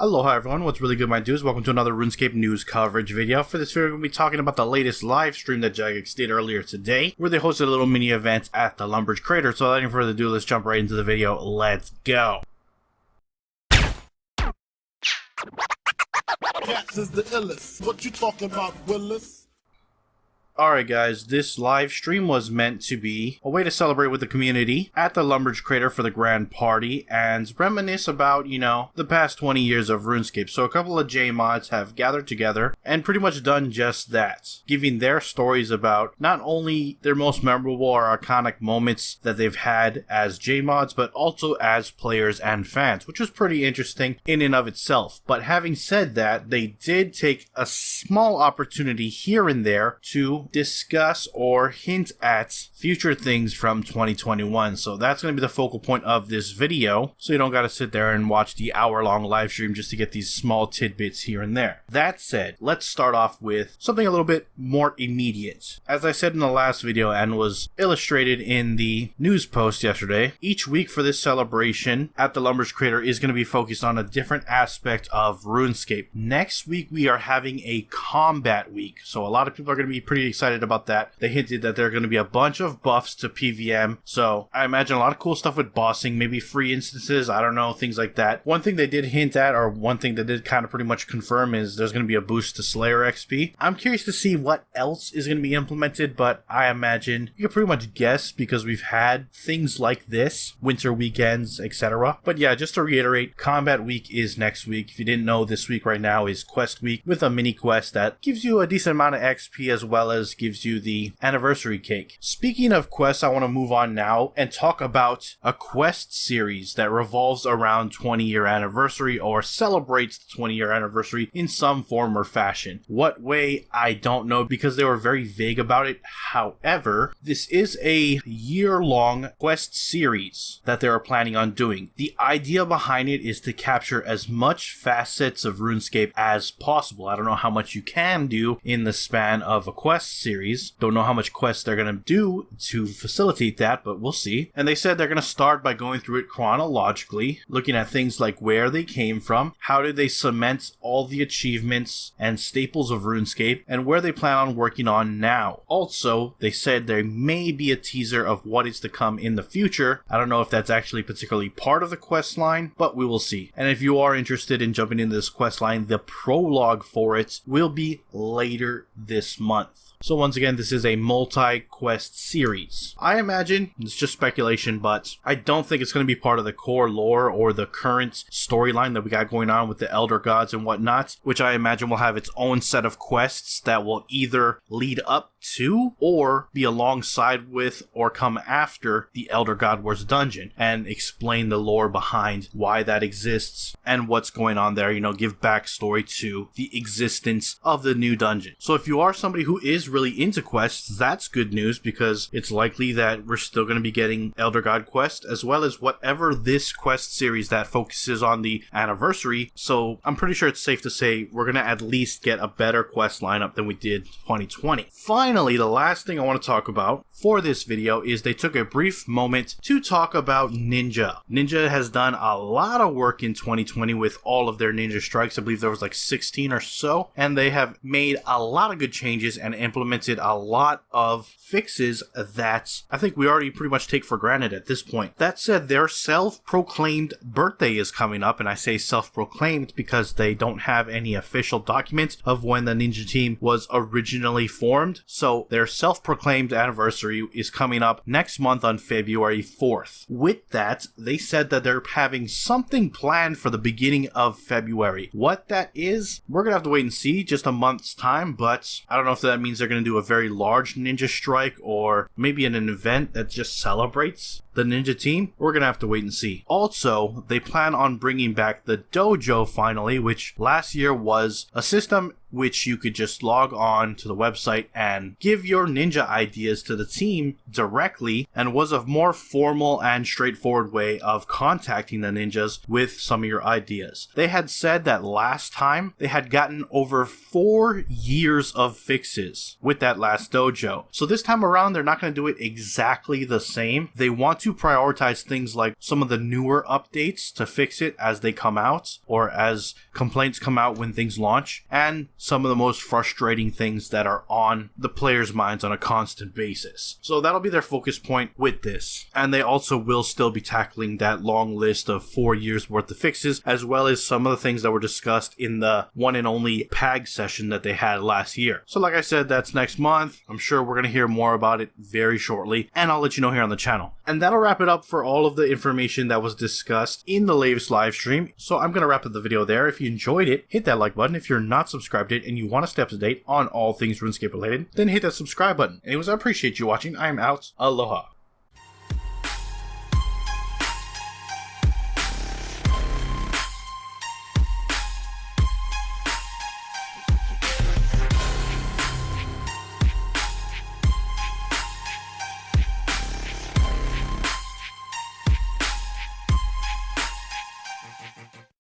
Aloha everyone, what's really good my dudes? Welcome to another RuneScape news coverage video. For this video we're going to be talking about the latest live stream that Jagex did earlier today, where they hosted a little mini event at the Lumbridge Crater. So without any further ado, let's jump right into the video. Let's go! Cats is the illest. What you talking about, Willis? Alright guys, this live stream was meant to be a way to celebrate with the community at the Lumbridge Crater for the grand party and reminisce about, the past 20 years of RuneScape. So a couple of J-mods have gathered together and pretty much done just that, giving their stories about not only their most memorable or iconic moments that they've had as J-mods, but also as players and fans, which was pretty interesting in and of itself. But having said that, they did take a small opportunity here and there to discuss or hint at future things from 2021. So that's going to be the focal point of this video, so you don't got to sit there and watch the hour-long live stream just to get these small tidbits here and there. That said, let's start off with something a little bit more immediate. As I said in the last video and was illustrated in the news post yesterday, each week for this celebration at the Lumbridge Crater is going to be focused on a different aspect of RuneScape. Next week we are having a combat week, so a lot of people are going to be pretty excited about that. They hinted that there are going to be a bunch of buffs to PVM, so I imagine a lot of cool stuff with bossing, maybe free instances, I don't know, things like that. One thing they did hint at, or one thing they did kind of pretty much confirm, is there's going to be a boost to Slayer XP. I'm curious to see what else is going to be implemented, but I imagine you can pretty much guess because we've had things like this, winter weekends, etc. But yeah, just to reiterate, combat week is next week. If you didn't know, this week right now is quest week with a mini quest that gives you a decent amount of XP as well as gives you the anniversary cake. Speaking of quests, I want to move on now and talk about a quest series that revolves around 20-year anniversary or celebrates the 20-year anniversary in some form or fashion. What way, I don't know because they were very vague about it. However, this is a year-long quest series that they are planning on doing. The idea behind it is to capture as much facets of RuneScape as possible. I don't know how much you can do in the span of a quest series. Don't know how much quests they're going to do to facilitate that, but we'll see. And they said they're going to start by going through it chronologically, looking at things like where they came from, how did they cement all the achievements and staples of RuneScape, and where they plan on working on now. Also, they said there may be a teaser of what is to come in the future. I don't know if that's actually particularly part of the quest line, but we will see. And if you are interested in jumping into this quest line, the prologue for it will be later this month. So once again, this is a multi-quest series. I imagine, it's just speculation, but I don't think it's going to be part of the core lore or the current storyline that we got going on with the Elder Gods and whatnot, which I imagine will have its own set of quests that will either lead up to or be alongside with or come after the Elder God Wars dungeon and explain the lore behind why that exists and what's going on there, give backstory to the existence of the new dungeon. So if you are somebody who is really into quests, that's good news because it's likely that we're still going to be getting Elder God quest as well as whatever this quest series that focuses on the anniversary. So I'm pretty sure it's safe to say we're going to at least get a better quest lineup than we did 2020. Finally, the last thing I want to talk about for this video is they took a brief moment to talk about Ninja. Ninja has done a lot of work in 2020 with all of their Ninja strikes. I believe there was like 16 or so, and they have made a lot of good changes and implemented a lot of fixes that I think we already pretty much take for granted at this point. That said, their self-proclaimed birthday is coming up, and I say self-proclaimed because they don't have any official document of when the Ninja team was originally formed. So their self-proclaimed anniversary is coming up next month on February 4th. With that, they said that they're having something planned for the beginning of February. What that is, we're gonna have to wait and see, just a month's time, but I don't know if that means they're gonna do a very large Ninja strike or maybe an event that just celebrates the Ninja team. We're gonna have to wait and see. Also, they plan on bringing back the dojo finally, which last year was a system which you could just log on to the website and give your ninja ideas to the team directly, and was a more formal and straightforward way of contacting the ninjas with some of your ideas. They had said that last time they had gotten over 4 years of fixes with that last dojo. So this time around, they're not going to do it exactly the same. They want to prioritize things like some of the newer updates to fix it as they come out, or as complaints come out when things launch, and some of the most frustrating things that are on the players' minds on a constant basis. So that'll be their focus point with this. And they also will still be tackling that long list of 4 years worth of fixes, as well as some of the things that were discussed in the one and only PAG session that they had last year. So like I said, that's next month. I'm sure we're going to hear more about it very shortly, and I'll let you know here on the channel. And that'll wrap it up for all of the information that was discussed in the latest live stream. So I'm going to wrap up the video there. If you enjoyed it, hit that like button. If you're not subscribed yet and you want to stay up to date on all things RuneScape related, then hit that subscribe button. Anyways, I appreciate you watching. I am out. Aloha.